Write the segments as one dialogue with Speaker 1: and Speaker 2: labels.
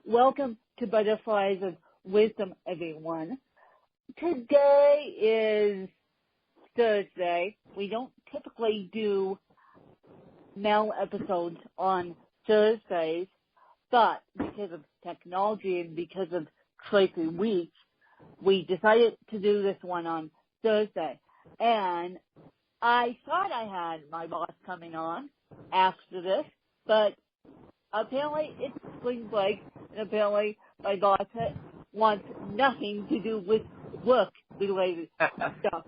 Speaker 1: Welcome to Butterflies of Wisdom, everyone. Today is Thursday. We don't typically do mail episodes on Thursdays, but because of technology and because of crazy weeks, we decided to do this one on Thursday. And I thought I had my boss coming on after this, but apparently it's spring break, and apparently my boss wants nothing to do with work-related stuff.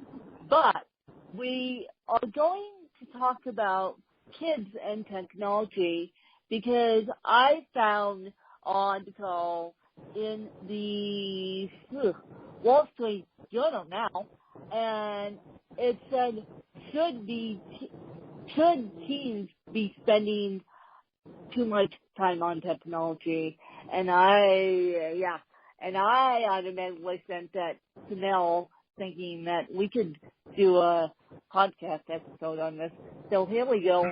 Speaker 1: But we are going to talk about kids and technology because I found an article in the Wall Street Journal now, and it said, should teens be spending too much time on technology? And I automatically sent that to Mel, thinking that we could do a podcast episode on this. So here we go.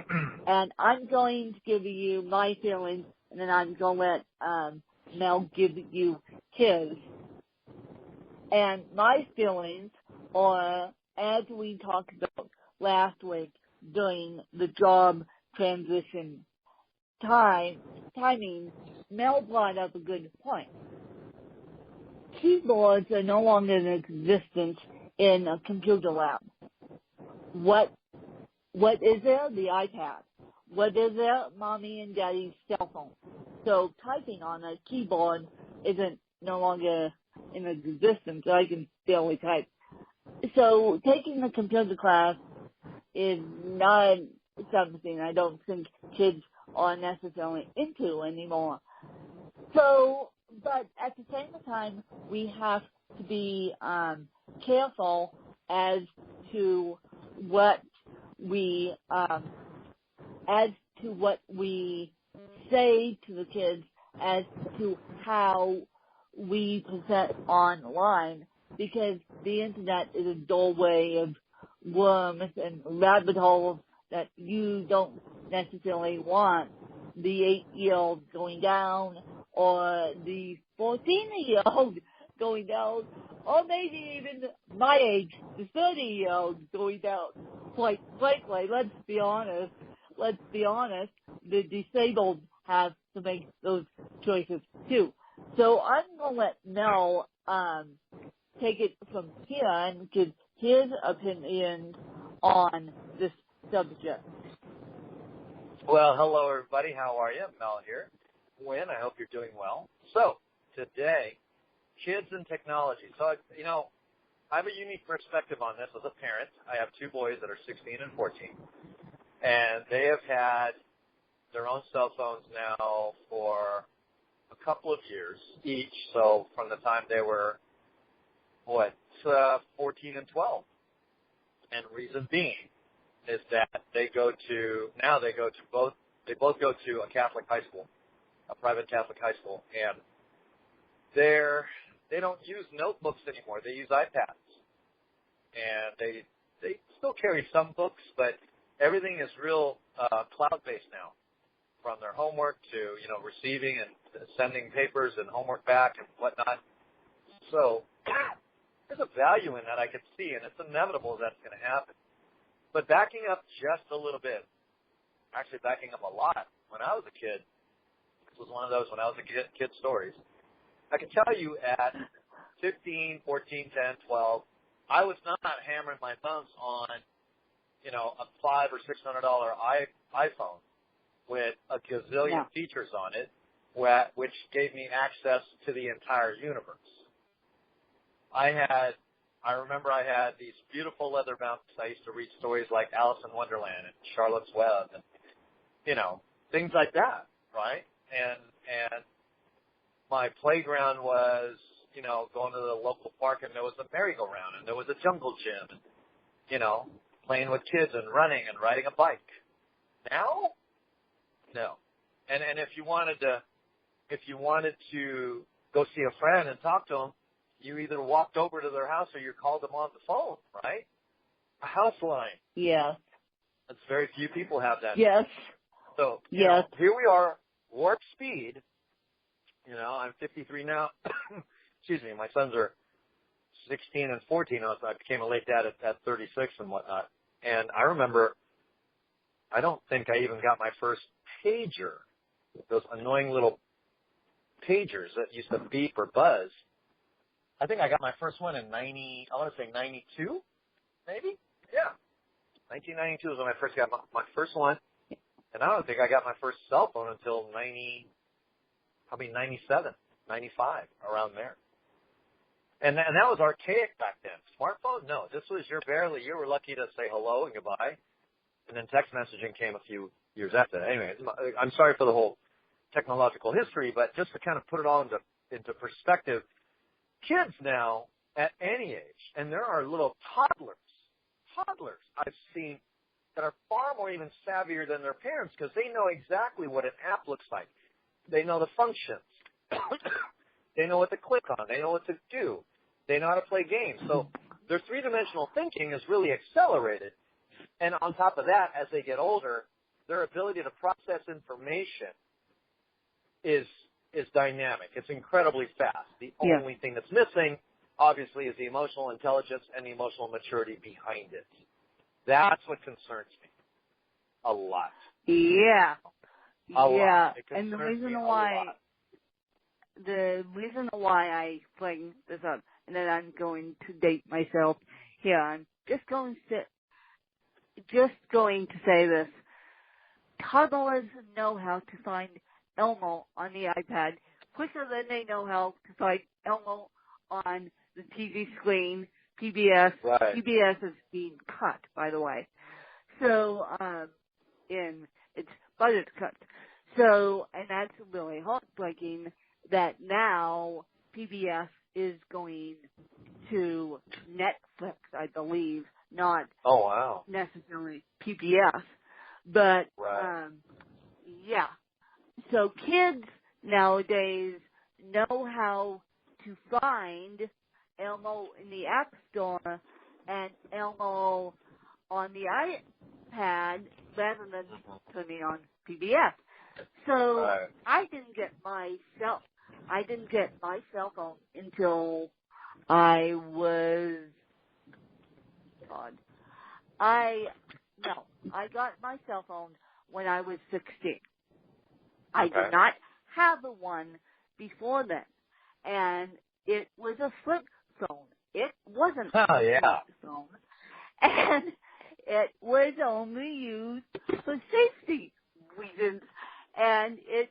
Speaker 1: And I'm going to give you my feelings, and then I'm going to let Mel give you his. And my feelings are, as we talked about last week during the job transition timing, Mel brought up a good point. Keyboards are no longer in existence in a computer lab. What is there? The iPad. What is there? Mommy and Daddy's cell phone. So typing on a keyboard isn't no longer in existence. I can barely type. So taking the computer class is not something I don't think kids are necessarily into anymore. So, but at the same time, we have to be careful as to what we say to the kids, as to how we present online, because the internet is a doorway of worms and rabbit holes that you don't necessarily want the 8-year-old going down, or the 14-year-old going down, or maybe even my age, the 30-year-old going down. Quite frankly, let's be honest, the disabled have to make those choices too. So I'm going to let Mel take it from here and give his opinion on this subject.
Speaker 2: Well, hello, everybody. How are you? Mel here. Wynn, I hope you're doing well. So, today, kids and technology. So, I have a unique perspective on this as a parent. I have two boys that are 16 and 14, and they have had their own cell phones now for a couple of years each, so from the time they were, 14 and 12. And reason being is that they both go to a Catholic high school, a private Catholic high school, and they don't use notebooks anymore. They use iPads, and they still carry some books, but everything is real cloud-based now, from their homework to receiving and sending papers and homework back and whatnot. So there's a value in that I can see, and it's inevitable that's going to happen. But backing up just a little bit, actually backing up a lot, when I was a kid, this was one of those when I was a kid stories. I can tell you at 15, 14, 10, 12, I was not hammering my thumbs on, a $500 or $600 iPhone with a gazillion features on it, which gave me access to the entire universe. I remember I had these beautiful leather mounts. I used to read stories like Alice in Wonderland and Charlotte's Web and, things like that, right? And my playground was, going to the local park, and there was a merry-go-round, and there was a jungle gym, and, playing with kids and running and riding a bike. Now? No. And if you wanted to go see a friend and talk to them, you either walked over to their house or you called them on the phone, right? A house line.
Speaker 1: Yes.
Speaker 2: That's very few people have that.
Speaker 1: Yes.
Speaker 2: So,
Speaker 1: yes.
Speaker 2: Here we are, warp speed, You know, I'm 53 now. Excuse me. My sons are 16 and 14. So I became a late dad at 36 and whatnot. And I remember, I don't think I even got my first pager, those annoying little pagers that used to beep or buzz. I think I got my first one in I want to say 92, maybe? Yeah. 1992 was when I first got my first one. And I don't think I got my first cell phone until probably 97, 95, around there. And that was archaic back then. Smartphone? No. This was you were lucky to say hello and goodbye. And then text messaging came a few years after that. Anyway, I'm sorry for the whole technological history, but just to kind of put it all into perspective, kids now at any age, and there are little toddlers I've seen that are far more even savvier than their parents because they know exactly what an app looks like. They know the functions. They know what to click on. They know what to do. They know how to play games. So their three-dimensional thinking is really accelerated. And on top of that, as they get older, their ability to process information is dynamic. It's incredibly fast. The only thing that's missing, obviously, is the emotional intelligence and the emotional maturity behind it. That's what concerns me a lot.
Speaker 1: Yeah.
Speaker 2: A lot.
Speaker 1: And the reason why I bring this up, and then I'm going to date myself here, I'm just going to say this. Toddlers know how to find Elmo on the iPad quicker than they know how to find Elmo on the TV screen. PBS.
Speaker 2: Right.
Speaker 1: PBS is being cut, by the way. So, in its budget cut. So, and that's really heartbreaking that now PBS is going to Netflix, I believe, not necessarily PBS, but yeah. So kids nowadays know how to find Elmo in the App Store and Elmo on the iPad rather than turning on PBS. So I didn't get my cell phone until I was I got my cell phone when I was 16. I did not have the one before then, and it was a flip phone. It wasn't a flip phone, and it was only used for safety reasons, and it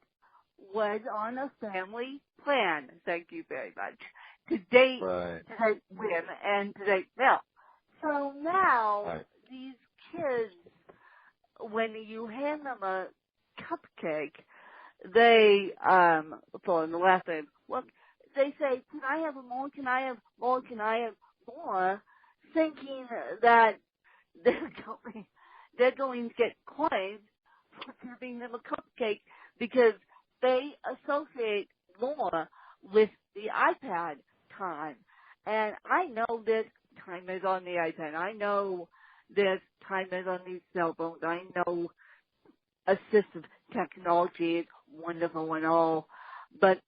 Speaker 1: was on a family plan. Thank you very much. To date Win and to date Mel. So now these kids, when you hand them a cupcake, they for the last name, they say, "Can I have more? Can I have more? Can I have more?" Thinking that they're going to get coins for giving them a cupcake because they associate more with the iPad time. And I know that time is on the iPad. I know that time is on these cell phones. I know assistive technology is wonderful and all, but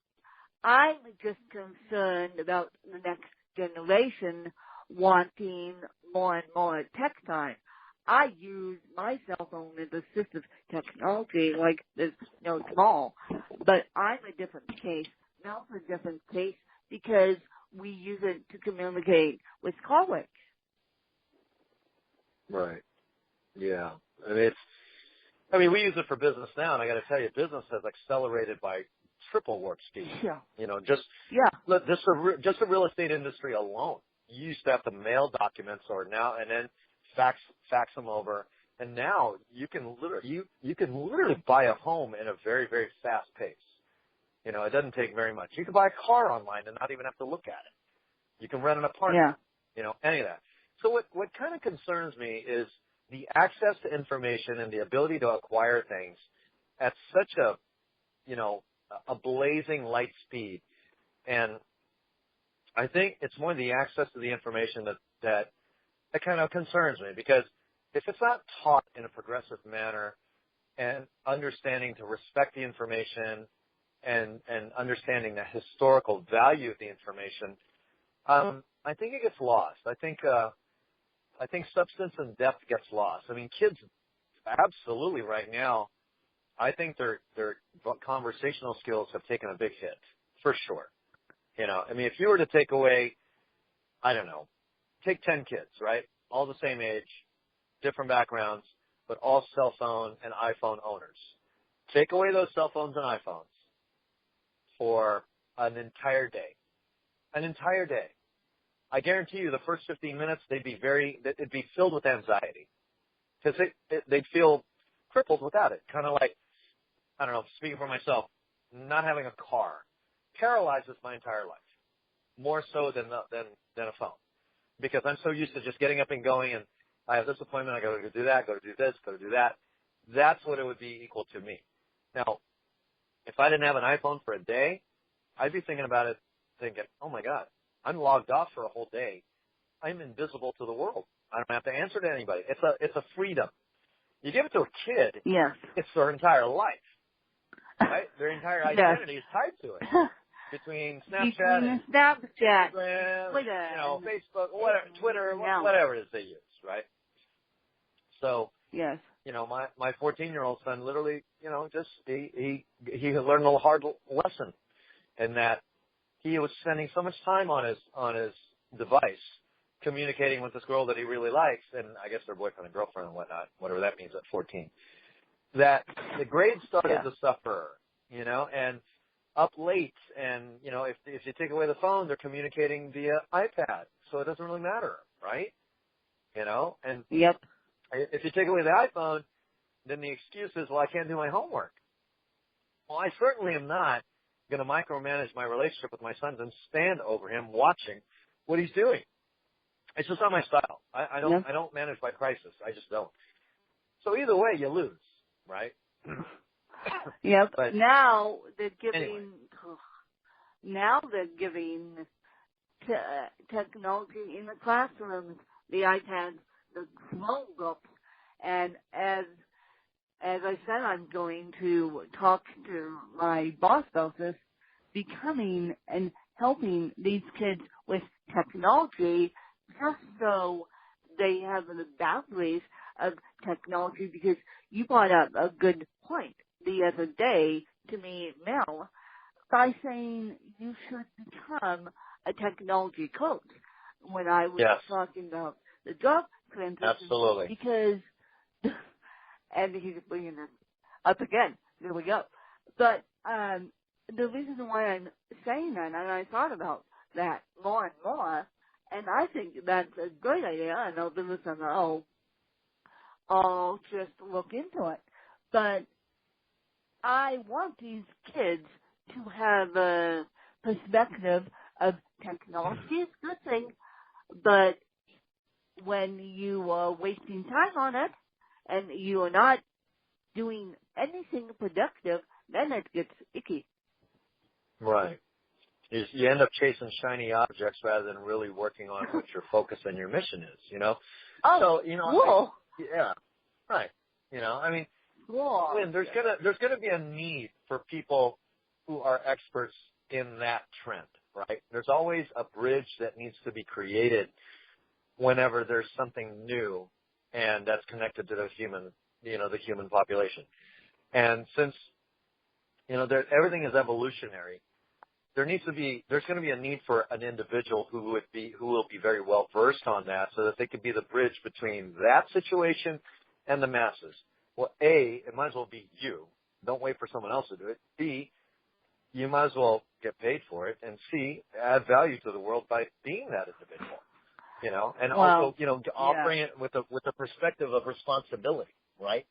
Speaker 1: I'm just concerned about the next generation wanting more and more tech time. I use my cell phone as assistive technology, like it's small, but I'm a different case. Mel's a different case because we use it to communicate with colleagues.
Speaker 2: Right. Yeah. We use it for business now, and I got to tell you, business has accelerated by triple warp speed.
Speaker 1: Yeah.
Speaker 2: Just the real estate industry alone. You used to have to mail documents and then fax them over, and now you can literally buy a home in a very, very fast pace. It doesn't take very much. You can buy a car online and not even have to look at it. You can rent an apartment. Any of that. So what kind of concerns me is the access to information and the ability to acquire things at such a blazing light speed. And I think it's more the access to the information that kind of concerns me, because if it's not taught in a progressive manner and understanding to respect the information and understanding the historical value of the information, I think it gets lost. I think substance and depth gets lost. I mean, kids absolutely right now, I think their conversational skills have taken a big hit, for sure. You know, I mean, if you were to take away, I don't know, take 10 kids, right? All the same age, different backgrounds, but all cell phone and iPhone owners. Take away those cell phones and iPhones for an entire day. An entire day. I guarantee you the first 15 minutes, it'd be filled with anxiety. Because they'd feel crippled without it. Kind of like, I don't know, speaking for myself, not having a car paralyzes my entire life. More so than a phone. Because I'm so used to just getting up and going, and I have this appointment, I got to do that, got to do this, got to do that. That's what it would be equal to me. Now, if I didn't have an iPhone for a day, I'd be thinking about it, thinking, oh my God, I'm logged off for a whole day. I'm invisible to the world. I don't have to answer to anybody. It's a freedom. You give it to a kid,
Speaker 1: yes,
Speaker 2: it's their entire life, right? Their entire identity is tied to it. Between Snapchat and Instagram,
Speaker 1: Twitter,
Speaker 2: Facebook, whatever, Twitter, whatever it is they use, right? So,
Speaker 1: yes,
Speaker 2: my 14-year-old son literally, just he learned a hard lesson in that he was spending so much time on his device communicating with this girl that he really likes, and I guess their boyfriend and girlfriend and whatnot, whatever that means at 14, that the grades started to suffer, and up late, and, if you take away the phone, they're communicating via iPad, so it doesn't really matter, right? And
Speaker 1: yep.
Speaker 2: If you take away the iPhone, then the excuse is, well, I can't do my homework. Well, I certainly am not going to micromanage my relationship with my son and stand over him watching what he's doing. It's just not my style. I don't manage by crisis. I just don't. So either way, you lose, right?
Speaker 1: Yep.
Speaker 2: But
Speaker 1: now they're giving.
Speaker 2: anyway.
Speaker 1: Now they're giving technology in the classrooms, the iPads, the small books, and as I said, I'm going to talk to my boss about this, becoming and helping these kids with technology just so they have the boundaries of technology, because you brought up a good point the other day to me, Mel, by saying you should become a technology coach when I was talking about the job transition.
Speaker 2: Absolutely.
Speaker 1: Because, and he's bringing this up again. There we go. But the reason why I'm saying that, and I thought about that more and more, and I think that's a great idea, and I'll do this on I'll just look into it. But I want these kids to have a perspective of technology is a good thing, but when you are wasting time on it and you are not doing anything productive, then it gets icky.
Speaker 2: Right. You end up chasing shiny objects rather than really working on what your focus and your mission is,
Speaker 1: Oh,
Speaker 2: so,
Speaker 1: cool.
Speaker 2: Yeah, right.
Speaker 1: Cool.
Speaker 2: Lynn, there's gonna be a need for people who are experts in that trend, right? There's always a bridge that needs to be created whenever there's something new and that's connected to the human population. And since, everything is evolutionary, there's going to be a need for an individual who will be very well versed on that, so that they can be the bridge between that situation and the masses. Well, A, it might as well be you. Don't wait for someone else to do it. B, you might as well get paid for it. And C, add value to the world by being that individual. And also, offering it with a perspective of responsibility, right?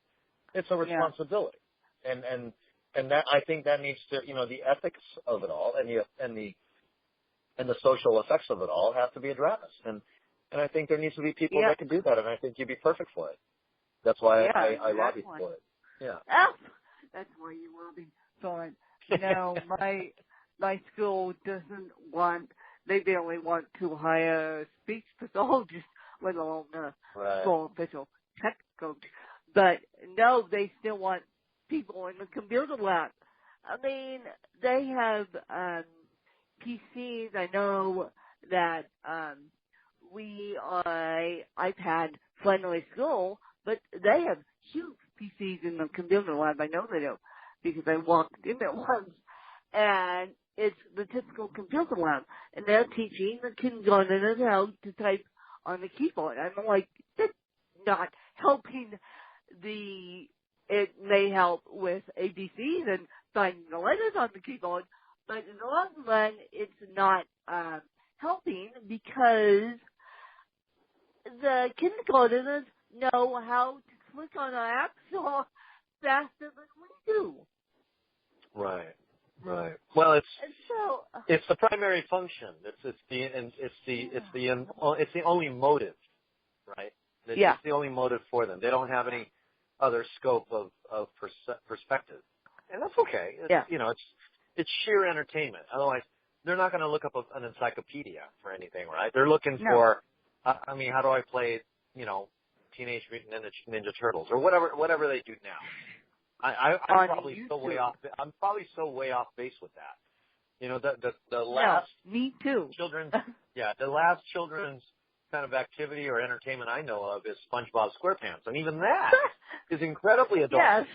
Speaker 2: It's a responsibility. And that, I think that needs to, the ethics of it all and the social effects of it all have to be addressed. And I think there needs to be people that can do that, and I think you'd be perfect for it. That's why I lobbied for it. Yeah.
Speaker 1: Oh, that's why you lobbied for it. My school doesn't want, they barely want to hire a speech pathologist, let alone a full official tech coach. But no, they still want people in the computer lab. I mean, they have PCs. I know that we are iPad friendly school, but they have huge PCs in the computer lab. I know they do because I walked in it once, and it's the typical computer lab, and they're teaching the kindergartners how to type on the keyboard. I'm like, that's not helping it may help with ABCs and finding the letters on the keyboard, but in the long run, it's not helping because the kindergartners know how to click on our app so faster than we do.
Speaker 3: Right. Well,
Speaker 1: So,
Speaker 3: it's the primary function. It's the only motive, right? It's the only motive for them. They don't have any other scope of perspective, and that's okay. It's sheer entertainment. Otherwise, they're not going to look up an encyclopedia for anything, right? They're looking for, how do I play, Teenage Mutant Ninja Turtles or whatever they do now. I'm probably so way off. I'm probably so way off base with that. The last
Speaker 1: me too.
Speaker 3: The last children's kind of activity or entertainment I know of is SpongeBob SquarePants, and even that is incredibly adult.
Speaker 1: Yes.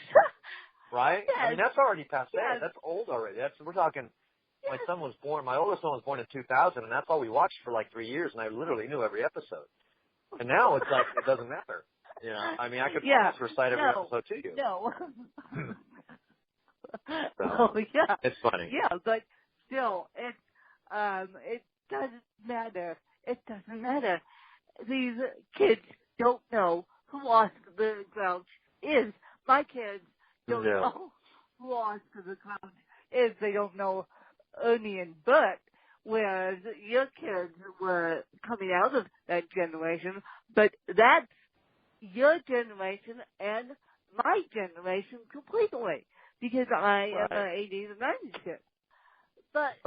Speaker 3: Right?
Speaker 1: Yes.
Speaker 3: I mean, that's already passé.
Speaker 1: Yes.
Speaker 3: That's old already. We're talking. My oldest son was born in 2000, and that's all we watched for like 3 years, and I literally knew every episode. And now it's like it doesn't matter. I mean, I could almost recite every episode to you.
Speaker 1: No.
Speaker 3: So,
Speaker 1: yeah.
Speaker 3: it's funny.
Speaker 1: Yeah, but still, it doesn't matter. It doesn't matter. These kids don't know who Oscar the Grouch is. My kids don't know who Oscar the Grouch is. They don't know Ernie and Bert, whereas your kids were coming out of that generation, but that's your generation and my generation completely, because I am an 80s and 90s kid. But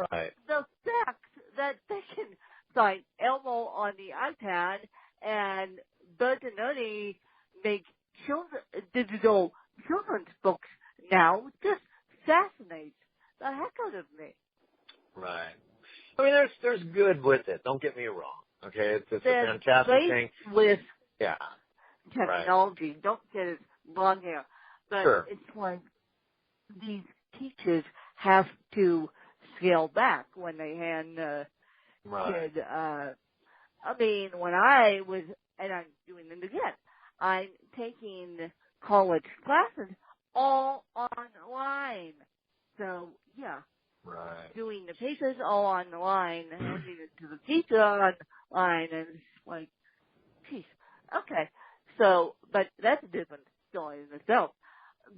Speaker 1: the fact that they can find Elmo on the iPad and Bert and Ernie make digital children's books now just fascinates the heck out of me.
Speaker 3: Right. I mean, there's good with it. Don't get me wrong. Okay, it's a fantastic thing.
Speaker 1: With
Speaker 3: yeah.
Speaker 1: technology.
Speaker 3: Right.
Speaker 1: Don't get it wrong here. But
Speaker 3: sure.
Speaker 1: It's like these teachers have to scale back when they hand kid. I mean, when I was, and I'm doing it again, I'm taking college classes all online. So, yeah.
Speaker 3: Right.
Speaker 1: Doing the papers all online, handing it to the teacher online, and it's like, geez, okay. So, but that's a different story in itself.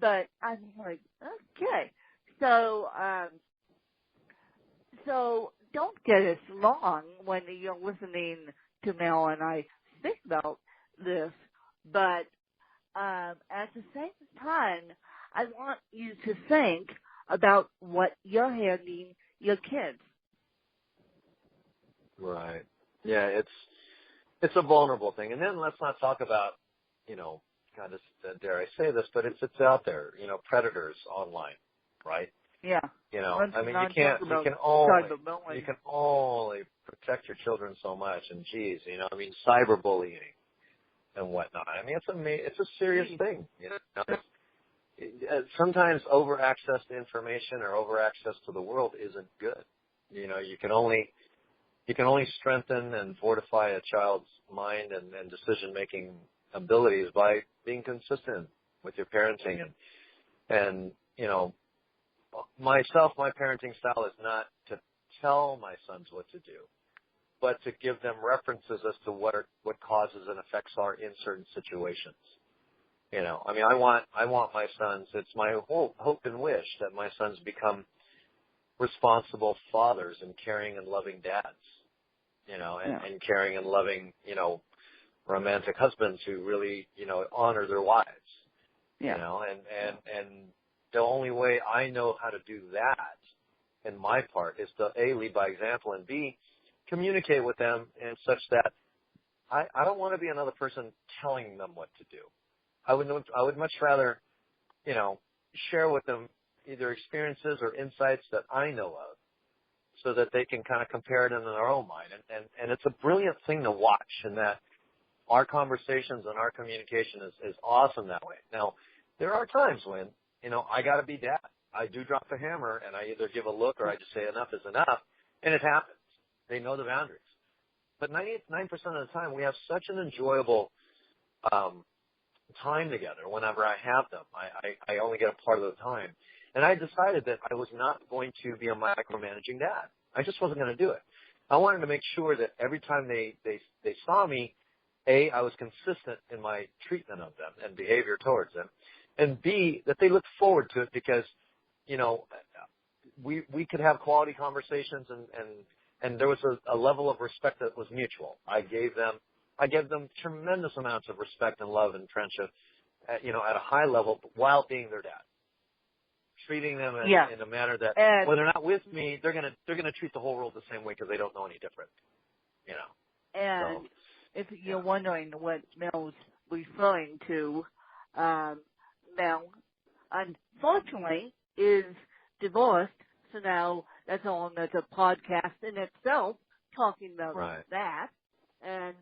Speaker 1: But I'm like, okay. So don't get us wrong when you're listening to Mel and I speak about this, but at the same time, I want you to think about what you're handing your kids.
Speaker 3: Right. Yeah, it's a vulnerable thing. And then let's not talk about, God, dare I say this, but it's out there, predators online, right?
Speaker 1: Yeah.
Speaker 3: I mean, you can only protect your children so much, and geez, cyberbullying and whatnot. I mean, it's a serious thing, Sometimes over access to information or over access to the world isn't good. You can only strengthen and fortify a child's mind and decision-making abilities by being consistent with your parenting. And my parenting style is not to tell my sons what to do, but to give them references as to what causes and effects are in certain situations. I mean, I want my sons, it's my hope and wish that my sons become responsible fathers and caring and loving dads, and caring and loving, romantic husbands who really, honor their wives, and the only way I know how to do that in my part is to A, lead by example, and B, communicate with them in such that I don't want to be another person telling them what to do. I would much rather, share with them, either experiences or insights that I know of, so that they can kind of compare it in their own mind. And it's a brilliant thing to watch, in that our conversations and our communication is awesome that way. Now, there are times when, I got to be dad. I do drop the hammer, and I either give a look or I just say enough is enough, and it happens. They know the boundaries. But 99% of the time, we have such an enjoyable time together whenever I have them. I only get a part of the time. And I decided that I was not going to be a micromanaging dad. I just wasn't going to do it. I wanted to make sure that every time they saw me, A, I was consistent in my treatment of them and behavior towards them, and B, that they looked forward to it because, we could have quality conversations and there was a level of respect that was mutual. I gave them tremendous amounts of respect and love and friendship, at a high level while being their dad. Treating them in a manner that when they're not with me, they're gonna treat the whole world the same way because they don't know any different.
Speaker 1: And
Speaker 3: so,
Speaker 1: if you're wondering what Mel's referring to, Mel, unfortunately, is divorced. So now that's a podcast in itself talking about that. And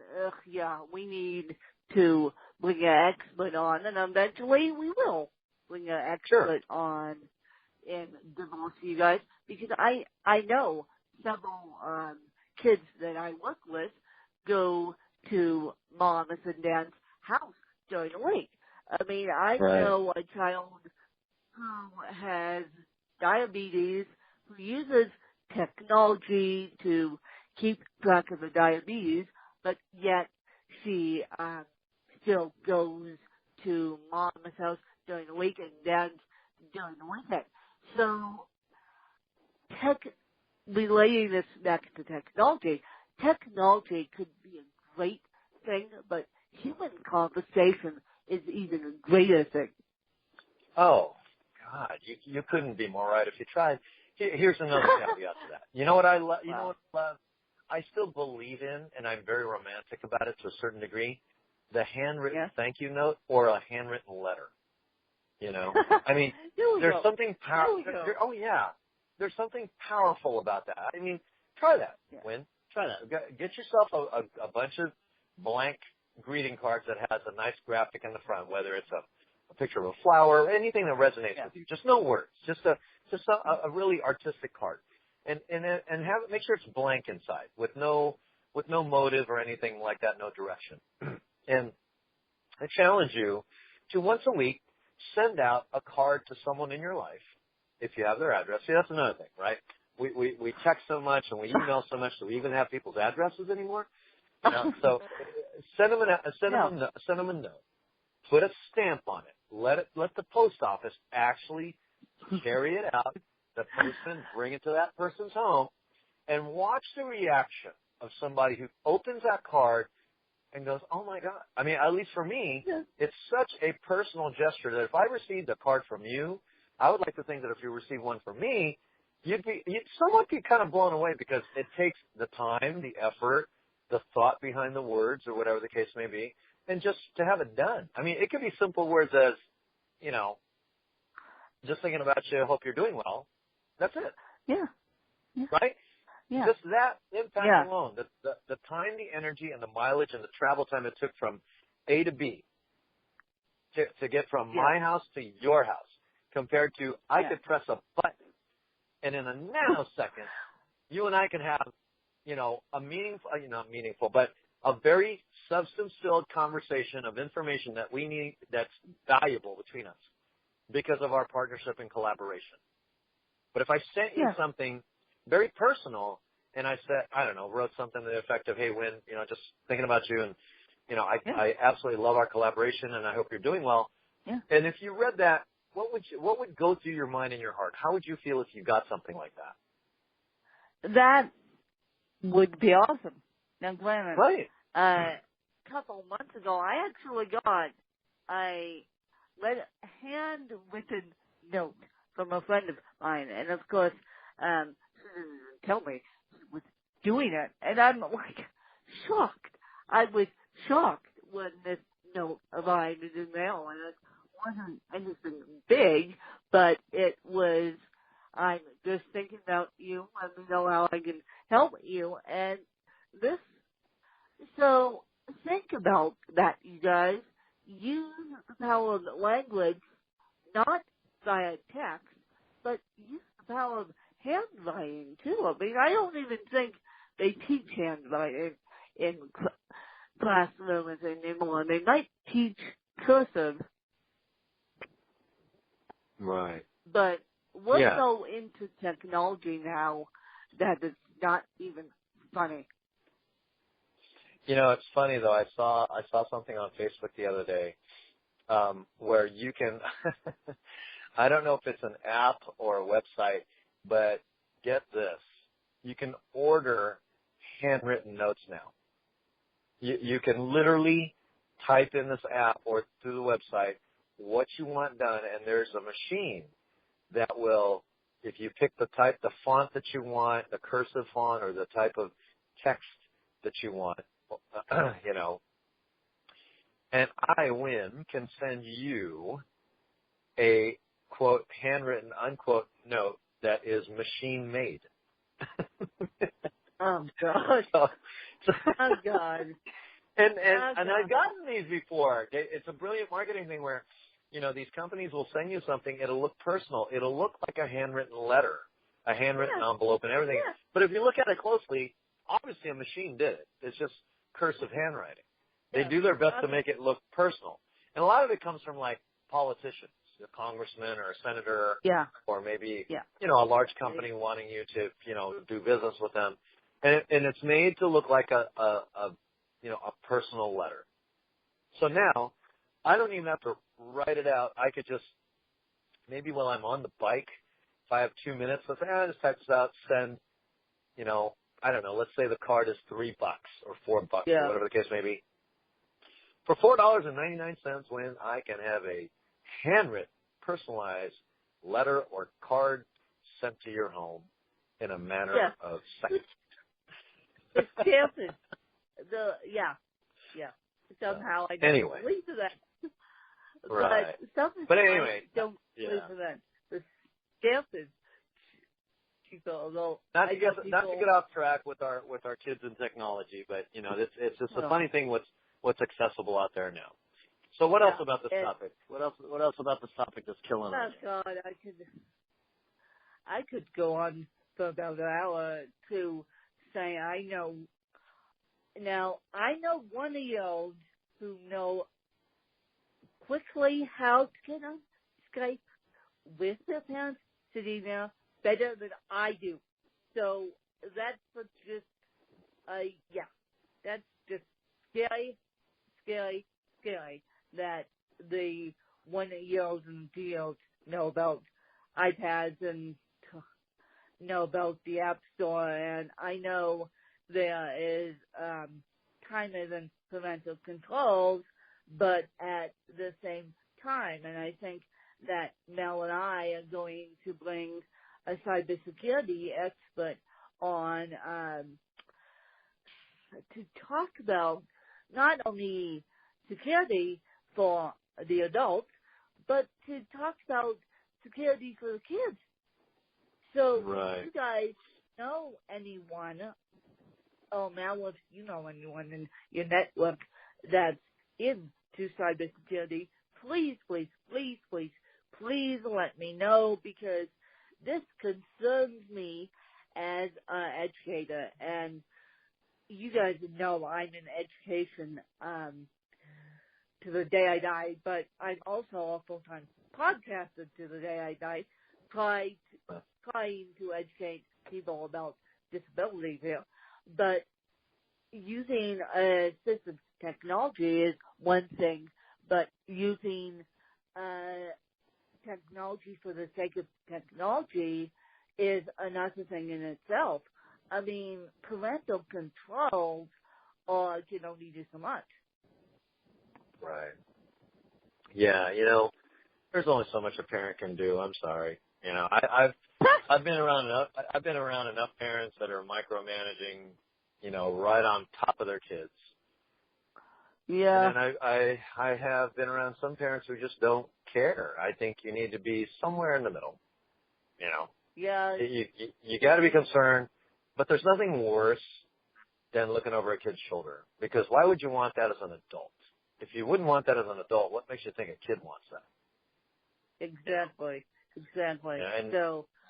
Speaker 1: we need to bring an expert on, and eventually we will bring an expert on in divorce, you guys, because I know several kids that I work with go to mom and dad's house during the week. I mean, I know a child who has diabetes, who uses technology to keep track of the diabetes, but yet she still goes to mom's house during the week and dad's during the weekend. So, relating this back to technology could be a great thing, but human conversation is even a greater thing.
Speaker 3: Oh, God, you couldn't be more right if you tried. Here's another caveat to that. You know what I love? You know what I love? I still believe in, and I'm very romantic about it to a certain degree, the handwritten thank you note or a handwritten letter. I mean, there's something powerful. There's something powerful about that. I mean, try that, Wynn. Try that. Get yourself a bunch of blank greeting cards that has a nice graphic in the front, whether it's a picture of a flower, anything that resonates with you. Just no words. Just a really artistic card, and have it. Make sure it's blank inside, with no motive or anything like that, no direction. And I challenge you to once a week send out a card to someone in your life if you have their address. See, that's another thing, right? We text so much and we email so much that we even have people's addresses anymore. So send them a note. Put a stamp on it. Let the post office actually carry it out. The postman bring it to that person's home, and watch the reaction of somebody who opens that card and goes, "Oh my God!" I mean, at least for me, it's such a personal gesture that if I received a card from you, I would like to think that if you received one from me, you'd somewhat be kind of blown away because it takes the time, the effort, the thought behind the words, or whatever the case may be, and just to have it done. I mean, it could be simple words as, just thinking about you, hope you're doing well. That's it.
Speaker 1: Yeah.
Speaker 3: Right?
Speaker 1: Yeah.
Speaker 3: Just that impact alone, the time, the energy, and the mileage and the travel time it took from A to B to get from my house to your house, compared to I could press a button, and in a nanosecond, you and I can have, a meaningful, not meaningful, but a very substance-filled conversation of information that we need, that's valuable between us because of our partnership and collaboration. But if I sent you something very personal, and I said, wrote something to the effect of, "Hey, Wynn, just thinking about you, and I absolutely love our collaboration, and I hope you're doing well."
Speaker 1: Yeah.
Speaker 3: And if you read that, what would go through your mind and your heart? How would you feel if you got something like that?
Speaker 1: That would be awesome. Now, granted,
Speaker 3: right.
Speaker 1: A couple months ago, I actually got a handwritten note from a friend of mine, and of course, she didn't tell me she was doing it, and I'm like shocked. I was shocked when this note arrived in the mail, and it's wasn't anything big, but it was, I'm just thinking about you. Let me know how I can help you. And this, so think about that, you guys. Use the power of language, not via text, but use the power of handwriting too. I mean, I don't even think they teach handwriting in classrooms anymore. They might teach cursive,
Speaker 3: Right.
Speaker 1: but we're
Speaker 3: Yeah.
Speaker 1: so into technology now that it's not even funny.
Speaker 3: You know, it's funny though. I saw something on Facebook the other day where you can. I don't know if it's an app or a website, but get this: you can order handwritten notes now. You can literally type in this app or through the website what you want done, and there's a machine that will, if you pick the font that you want, the cursive font or the type of text that you want, you know, and I, Win, can send you a, quote, handwritten, unquote, note that is machine made.
Speaker 1: Oh, God.
Speaker 3: So,
Speaker 1: Oh, God.
Speaker 3: And I've gotten these before. It's a brilliant marketing thing where, you know, these companies will send you something. It'll look personal. It'll look like a handwritten letter, a handwritten envelope and everything.
Speaker 1: Yeah.
Speaker 3: But if you look at it closely, obviously a machine did it. It's just cursive handwriting. They do their best to make it look personal. And a lot of it comes from, like, politicians, a congressman or a senator, or maybe, you know, a large company wanting you to, you know, do business with them. And it's made to look like a you know, a personal letter. So now, I don't even have to write it out. I could just, maybe while I'm on the bike, if I have 2 minutes, let's say, I just type this out, send, you know, I don't know, let's say the card is $3 or $4 or whatever the case may be. For $4.99, when I can have a handwritten, personalized letter or card sent to your home in a matter of seconds.
Speaker 1: It's chances. Somehow I don't believe in that.
Speaker 3: Right.
Speaker 1: But
Speaker 3: anyway,
Speaker 1: I don't believe in that. The chances.
Speaker 3: Not to get off track with our kids and technology, but you know, it's just a funny thing what's accessible out there now. So what else about this topic? What else about this topic that's killing us?
Speaker 1: Oh God, I could go on for about an hour to say I know 1-year-olds who know quickly how to get on Skype with their parents sitting there better than I do. So that's just that's just scary that the 1-year-olds and 2-year-olds know about iPads and know about the App Store, and I know there is timers and parental controls, but at the same time, and I think that Mel and I are going to bring a cybersecurity expert on to talk about not only security for the adults, but to talk about security for the kids. So if you guys know anyone, Mel, if you know anyone in your network that's into cybersecurity, please let me know, because this concerns me as an educator. And you guys know I'm in education to the day I die, but I'm also a full-time podcaster to the day I die, trying to educate people about disabilities here. But using assistive technology is one thing, but using technology for the sake of technology is another thing in itself. I mean, parental controls can only do so much.
Speaker 3: Right. Yeah, you know, there's only so much a parent can do. I'm sorry. You know, I've been around enough parents that are micromanaging, you know, right on top of their kids.
Speaker 1: Yeah.
Speaker 3: And then I have been around some parents who just don't care. I think you need to be somewhere in the middle. You know,
Speaker 1: Yeah.
Speaker 3: you got to be concerned, but there's nothing worse than looking over a kid's shoulder, because why would you want that as an adult? If you wouldn't want that as an adult, what makes you think a kid wants that?
Speaker 1: Exactly. Exactly.
Speaker 3: Yeah,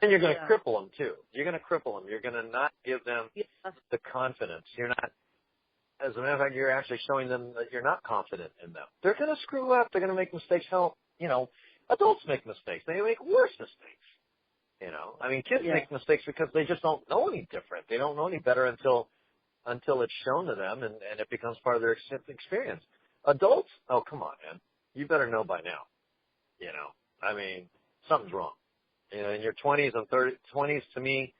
Speaker 3: and you're going to cripple them too. You're going to cripple them. You're going to not give them the confidence. You're not. As a matter of fact, you're actually showing them that you're not confident in them. They're going to screw up. They're going to make mistakes. Hell, adults make mistakes. They make worse mistakes. I mean, kids make mistakes because they just don't know any different. They don't know any better until it's shown to them and it becomes part of their experience. Adults, oh, come on, man. You better know by now. I mean, something's wrong. In your 20s and 20s, to me,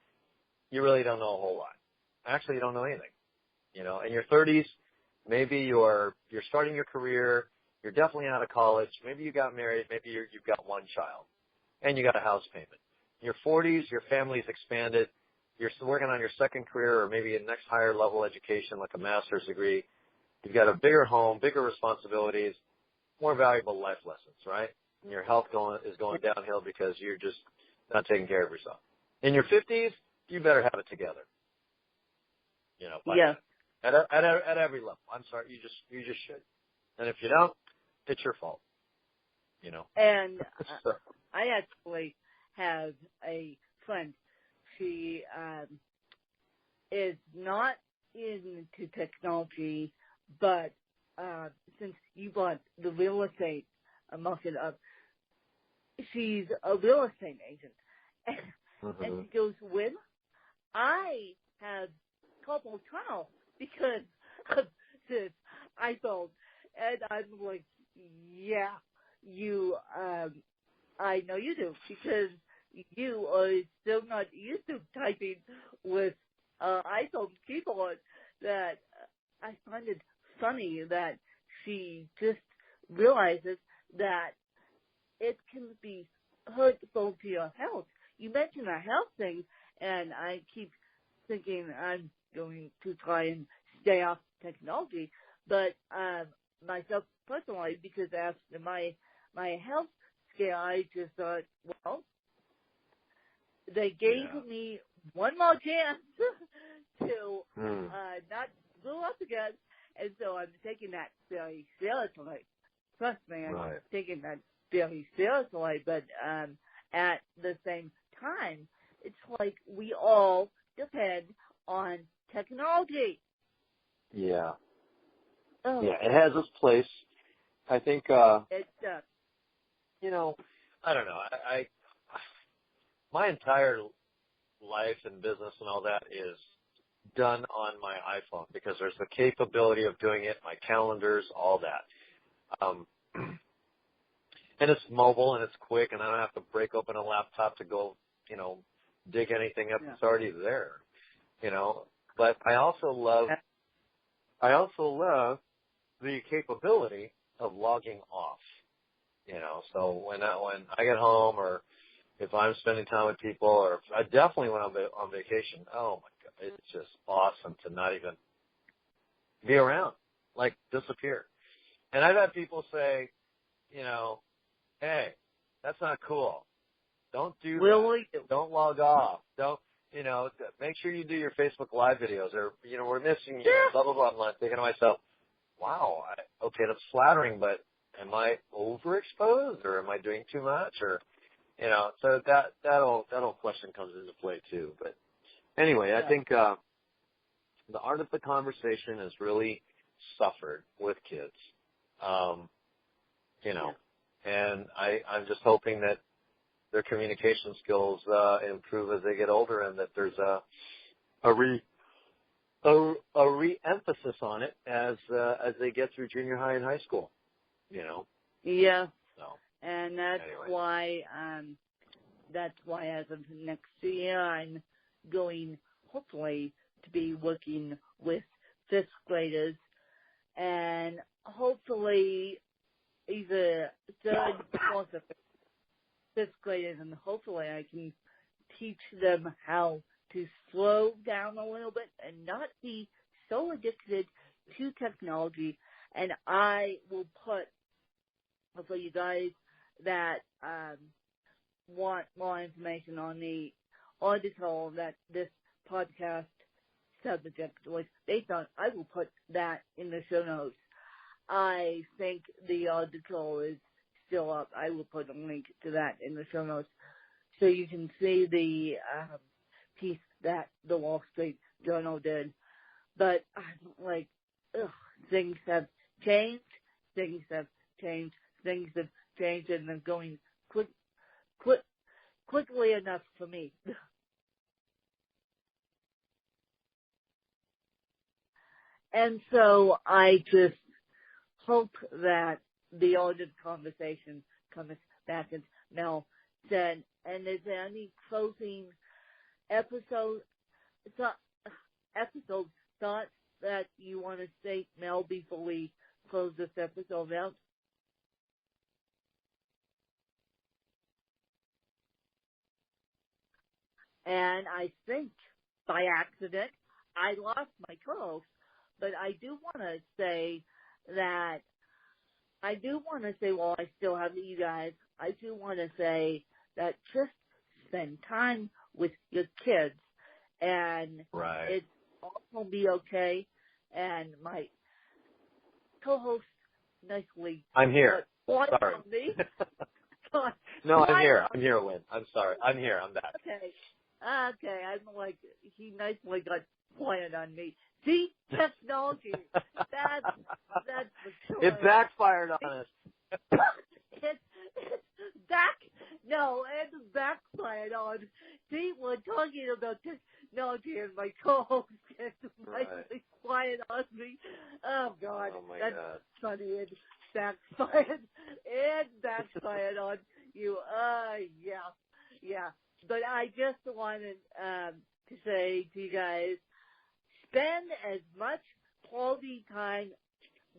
Speaker 3: you really don't know a whole lot. Actually, you don't know anything. In your 30s, maybe you're starting your career. You're definitely out of college. Maybe you got married. Maybe you've got one child, and you got a house payment. In your 40s, your family's expanded. You're working on your second career or maybe a next higher level education like a master's degree. You've got a bigger home, bigger responsibilities, more valuable life lessons, right? And your health is going downhill because you're just not taking care of yourself. In your 50s, you better have it together. At every level. I'm sorry, you just should. And if you don't, it's your fault.
Speaker 1: And I actually have a friend. She is not into technology, but since you brought the real estate market up, she's a real estate agent. And she goes, "When I have couple trials because of this iPhone," and I'm like, "Yeah, you, I know you do, because you are still not used to typing with iPhone keyboard." That I find it funny that she just realizes that it can be hurtful to your health. You mentioned a health thing, and I keep thinking I'm going to try and stay off technology, but myself personally, because after my health scare, I just thought, well, they gave me one more chance to not blow up again, and so I'm taking that very seriously. Trust me, I'm taking that very seriously, but at the same time, it's like we all depend on technology.
Speaker 3: Yeah.
Speaker 1: Oh.
Speaker 3: Yeah, it has its place. I think,
Speaker 1: it does.
Speaker 3: I don't know. I my entire life and business and all that is done on my iPhone because there's the capability of doing it, my calendars, all that. And it's mobile and it's quick, and I don't have to break open a laptop to go, dig anything up that's already there, But I also love the capability of logging off, So when I get home, or if I'm spending time with people, or I definitely when I'm on vacation, oh my God, it's just awesome to not even be around, like disappear. And I've had people say, hey, that's not cool. Don't do that. Don't log off. Don't, make sure you do your Facebook Live videos, or, we're missing you, blah, blah, blah. I'm like thinking to myself, wow, okay, that's flattering, but am I overexposed, or am I doing too much, or, so that whole question comes into play too. But anyway, I think the art of the conversation has really suffered with kids, and I'm just hoping that their communication skills improve as they get older, and that there's a re-emphasis on it as they get through junior high and high school.
Speaker 1: Yeah.
Speaker 3: So,
Speaker 1: and that's why as of next year I'm going hopefully to be working with fifth graders, and hopefully either third, fourth, or fifth graders, and hopefully I can teach them how to slow down a little bit and not be so addicted to technology And I will put, for you guys that want more information on the article that this podcast subject was based on, I will put that in the show notes. I think the article is still up. I will put a link to that in the show notes so you can see the piece that the Wall Street Journal did. But I'm like, things have changed. Things have changed. Things have changed, and they're going quickly enough for me. And so I just hope that the audit conversation comes back, as Mel said. And is there any closing episode thoughts that you want to state, Mel, before we close this episode out? And I think by accident I lost my co-host, but I do want to say while I still have you guys, I do want to say that just spend time with your kids, and it's all going to be okay. And my co-host nicely.
Speaker 3: I'm here. Sorry.
Speaker 1: Me.
Speaker 3: No, I'm here. I'm here, Wynn. I'm sorry. I'm here. I'm back.
Speaker 1: Okay. I'm like, he nicely got quiet on me. See, technology. That's the story.
Speaker 3: It backfired on us.
Speaker 1: It's backfired on. See, we're talking about technology, and my co-host gets nicely quiet on me. Oh God, that's funny. It backfired. It backfired on you. Yeah. But I just wanted to say to you guys, spend as much quality time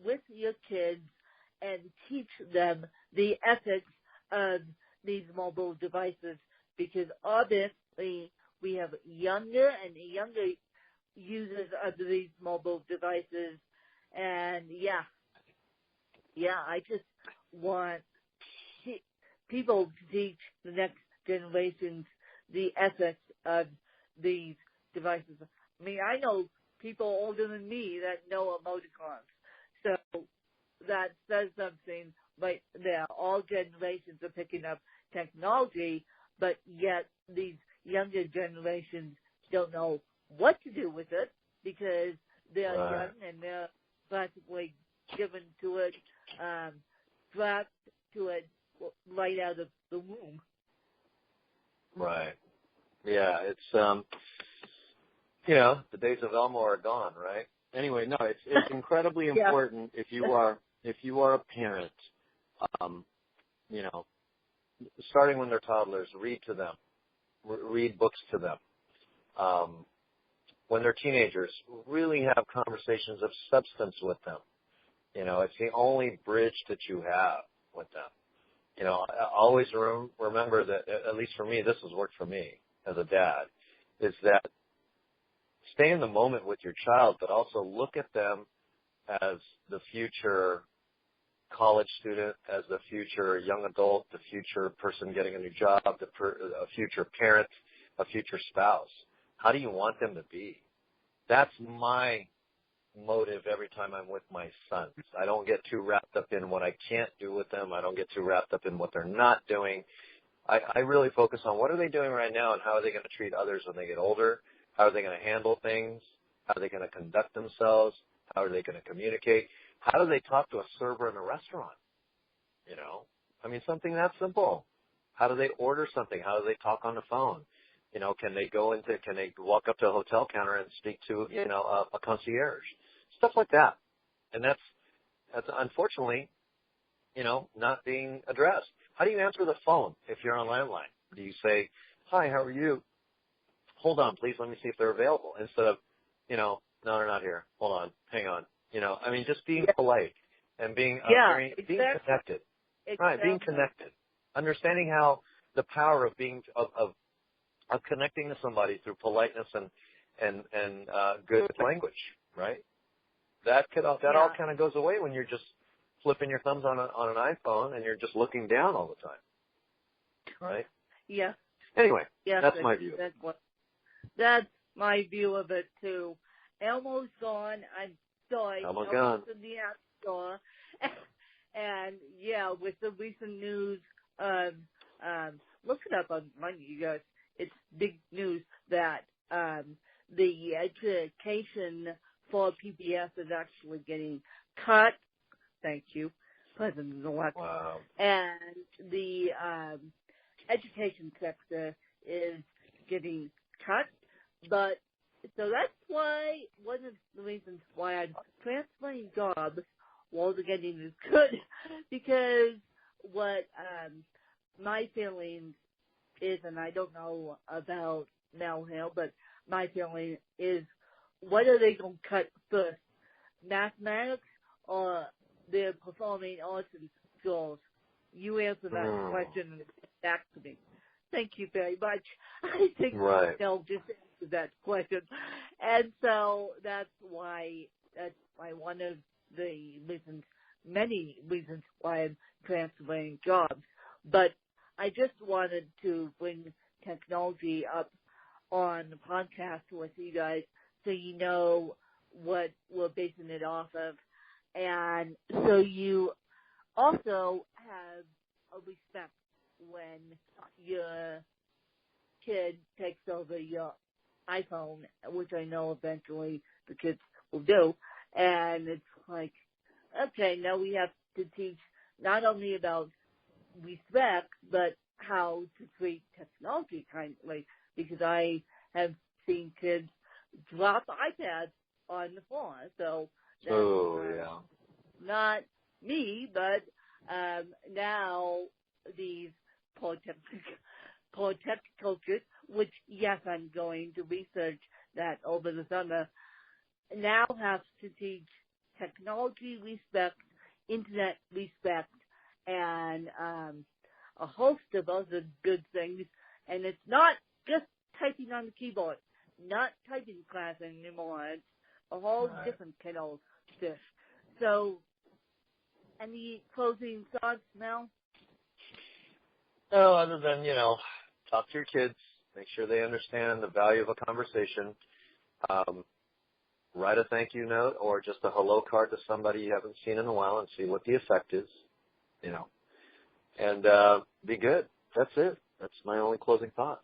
Speaker 1: with your kids and teach them the ethics of these mobile devices, because obviously we have younger and younger users of these mobile devices. And I just want people to teach the next generations the ethics of these devices. I mean, I know people older than me that know emoticons, so that says something right there. All generations are picking up technology, but yet these younger generations don't know what to do with it because they're young and they're practically given to it, strapped to it right out of the womb.
Speaker 3: Right. Yeah, it's the days of Elmo are gone, right? Anyway, no, it's incredibly important if you are a parent, starting when they're toddlers, read to them, read books to them. When they're teenagers, really have conversations of substance with them. It's the only bridge that you have with them. I always remember that, at least for me, this has worked for me as a dad, is that stay in the moment with your child, but also look at them as the future college student, as the future young adult, the future person getting a new job, a future parent, a future spouse. How do you want them to be? That's my motive every time I'm with my sons. I don't get too wrapped up in what I can't do with them. I don't get too wrapped up in what they're not doing. I really focus on what are they doing right now and how are they going to treat others when they get older? How are they going to handle things? How are they going to conduct themselves? How are they going to communicate? How do they talk to a server in a restaurant? Something that simple. How do they order something? How do they talk on the phone? Can they walk up to a hotel counter and speak to, a concierge? Stuff like that. And that's unfortunately, not being addressed. How do you answer the phone if you're on a landline? Do you say, hi, how are you? Hold on, please, let me see if they're available. Instead of, no, they're not here. Hold on, hang on. Just being polite and being being connected. Exactly. Right, being connected. Understanding how the power of being of connecting to somebody through politeness and good language, right? all kind of goes away when you're just flipping your thumbs on an iPhone and you're just looking down all the time, right?
Speaker 1: Yeah.
Speaker 3: Anyway,
Speaker 1: yes,
Speaker 3: that's my view.
Speaker 1: That's my view of it too. Elmo's gone. I'm sorry.
Speaker 3: Elmo's gone.
Speaker 1: In the App Store. And yeah, with the recent news, look it up on you guys. It's big news that the education for PBS is actually getting cut. Thank you, President-elect.
Speaker 3: Wow.
Speaker 1: And the education sector is getting cut. But so that's why one of the reasons why I'm transferring jobs while they're getting is good, because what my feeling is, and I don't know about Mel Hill, but my feeling is, what are they going to cut first, mathematics or their performing arts in schools? You answer that question and get back to me. Thank you very much. I think they'll just answer that question. And so that's why one of the reasons, many reasons why I'm transferring jobs. But I just wanted to bring technology up on the podcast with you guys so you know what we're basing it off of. And so you also have a respect when your kid takes over your iPhone, which I know eventually the kids will do. And it's like, okay, now we have to teach not only about respect, but how to treat technology kindly, because I have seen kids drop iPads on the floor. So that's not me, but now these poor tech coaches, which, yes, I'm going to research that over the summer, now have to teach technology respect, internet respect, and a host of other good things. And it's not just typing on the keyboard, not typing class anymore. It's a whole different kettle of fish. So, any closing thoughts, Mel?
Speaker 3: No, other than, talk to your kids, make sure they understand the value of a conversation. Write a thank you note or just a hello card to somebody you haven't seen in a while and see what the effect is, and be good. That's it. That's my only closing thought.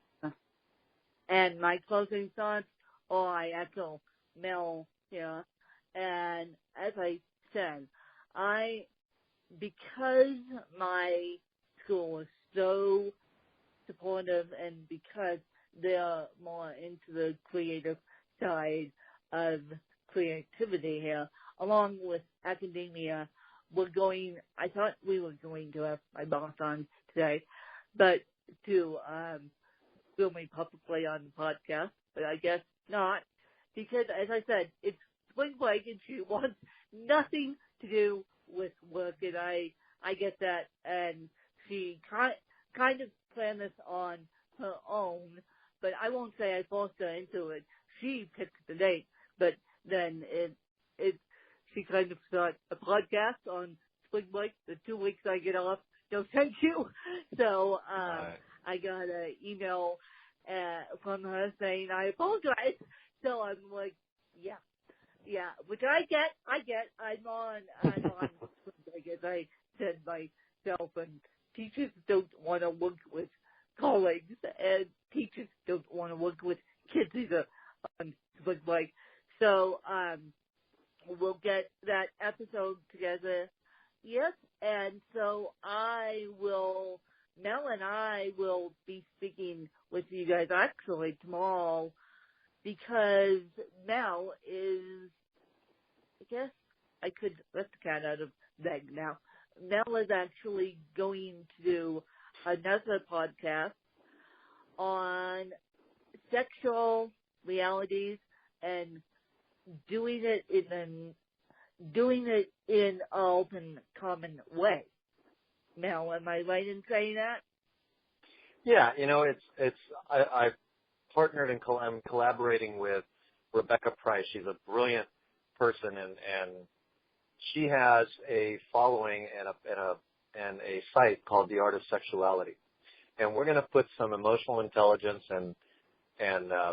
Speaker 1: And my closing thoughts, I echo Mel here. And as I said, because my school is so supportive and because they're more into the creative side of creativity here, along with academia, I thought we were going to have my boss on today, but to film me publicly on the podcast, but I guess not, because as I said, it's spring break and she wants nothing to do with work, and I get that, and she kind of planned this on her own, but I won't say I forced her into it. She picked the date, but then she kind of started a podcast on spring break, the 2 weeks I get off. No, thank you. So I got an email from her saying I apologize. So I'm like, yeah, which I get. I'm on spring break, as I said myself, and teachers don't want to work with colleagues, and teachers don't want to work with kids either on spring break. So we'll get that episode together. Yes, and so Mel and I will be speaking with you guys actually tomorrow, because Mel is, I guess I could let the cat out of the bag now. Mel is actually going to do another podcast on sexual realities and doing it in an open, common way. Mel, am I right in saying that?
Speaker 3: Yeah, I've partnered and I'm collaborating with Rebecca Price. She's a brilliant person, and she has a following and a site called The Art of Sexuality. And we're going to put some emotional intelligence and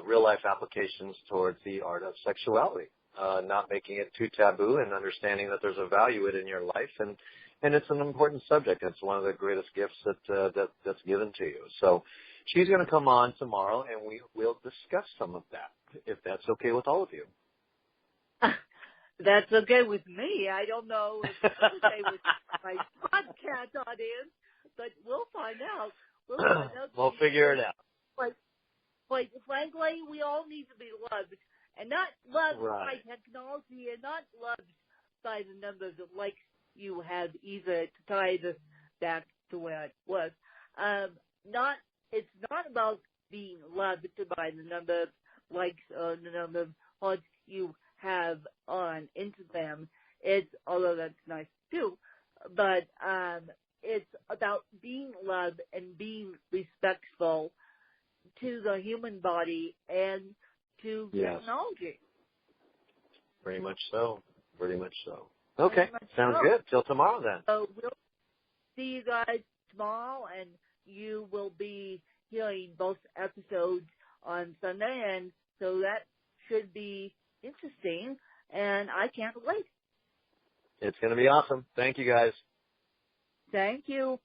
Speaker 3: real life applications towards the art of sexuality, not making it too taboo, and understanding that there's a value in your life, and it's an important subject. It's one of the greatest gifts that's given to you. So she's going to come on tomorrow, and we'll discuss some of that, if that's okay with all of you.
Speaker 1: That's okay with me. I don't know if it's okay with my podcast audience, but we'll find out.
Speaker 3: We'll figure it out.
Speaker 1: But frankly, we all need to be loved, and not loved by
Speaker 3: Right.
Speaker 1: technology, and not loved by the numbers of likes you have, either to tie this back to where it was. It's not about being loved by the number of likes or the number of hearts you have on Instagram. Although that's nice too, but it's about being loved and being respectful to the human body and to technology.
Speaker 3: Pretty much so. Okay, sounds good. Till tomorrow then.
Speaker 1: So we'll see you guys tomorrow, and you will be hearing both episodes on Sunday, and so that should be interesting, and I can't wait.
Speaker 3: It's going to be awesome. Thank you, guys.
Speaker 1: Thank you.